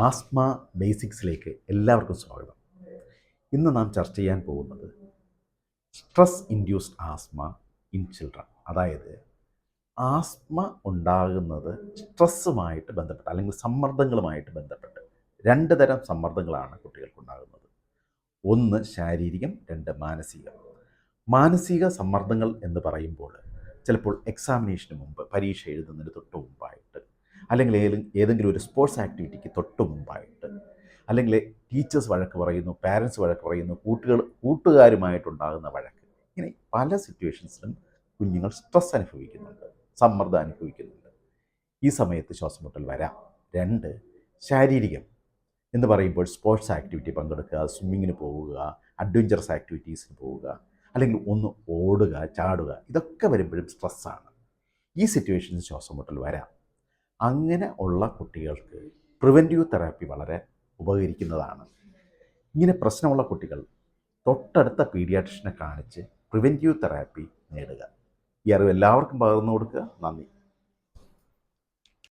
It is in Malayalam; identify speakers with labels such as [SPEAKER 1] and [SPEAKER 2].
[SPEAKER 1] ആസ്മ ബേസിക്സിലേക്ക് എല്ലാവർക്കും സ്വാഗതം. ഇന്ന് നാം ചർച്ച ചെയ്യാൻ പോകുന്നത് stress induced asthma in children, അതായത് ആസ്മ ഉണ്ടാകുന്നത് സ്ട്രെസ്സുമായിട്ട് ബന്ധപ്പെട്ട് അല്ലെങ്കിൽ സമ്മർദ്ദങ്ങളുമായിട്ട് ബന്ധപ്പെട്ട് രണ്ട് തരം സമ്മർദ്ദങ്ങളാണ് കുട്ടികൾക്കുണ്ടാകുന്നത്. ഒന്ന് ശാരീരികം, രണ്ട് മാനസികം. മാനസിക സമ്മർദ്ദങ്ങൾ എന്ന് പറയുമ്പോൾ ചിലപ്പോൾ എക്സാമിനേഷന് മുമ്പ്, പരീക്ഷ എഴുതുന്നതിന് തൊട്ട് മുമ്പായിട്ട്, അല്ലെങ്കിൽ ഏതെങ്കിലും ഒരു സ്പോർട്സ് ആക്ടിവിറ്റിക്ക് തൊട്ട് മുമ്പായിട്ട്, അല്ലെങ്കിൽ ടീച്ചേഴ്സ് വഴക്ക് പറയുന്നു, പാരൻസ് വഴക്ക് പറയുന്നു, കൂട്ടുകാരുമായിട്ടുണ്ടാകുന്ന വഴക്ക്, ഇങ്ങനെ പല സിറ്റുവേഷൻസിലും കുഞ്ഞുങ്ങൾ സ്ട്രെസ് അനുഭവിക്കുന്നുണ്ട്, സമ്മർദ്ദം അനുഭവിക്കുന്നുണ്ട്. ഈ സമയത്ത് ശ്വാസമുട്ടൽ വരാം. രണ്ട്, ശാരീരികം എന്ന് പറയുമ്പോൾ സ്പോർട്സ് ആക്ടിവിറ്റി പങ്കെടുക്കുക, സ്വിമ്മിങ്ങിന് പോവുക, അഡ്വഞ്ചറസ് ആക്ടിവിറ്റീസിന് പോവുക, അല്ലെങ്കിൽ ഒന്ന് ഓടുക, ചാടുക, ഇതൊക്കെ വരുമ്പോഴും സ്ട്രെസ്സാണ്. ഈ സിറ്റുവേഷൻസ് ശ്വാസമുട്ടൽ വരാം. അങ്ങനെ ഉള്ള കുട്ടികൾക്ക് പ്രിവെൻറ്റീവ് തെറാപ്പി വളരെ ഉപകരിക്കുന്നതാണ്. ഇങ്ങനെ പ്രശ്നമുള്ള കുട്ടികൾ തൊട്ടടുത്ത പീഡിയാട്രിഷനെ കാണിച്ച് പ്രിവെൻറ്റീവ് തെറാപ്പി നേടുക. ഈ അറിവ് എല്ലാവർക്കും പകർന്നു കൊടുക്കുക. നന്ദി.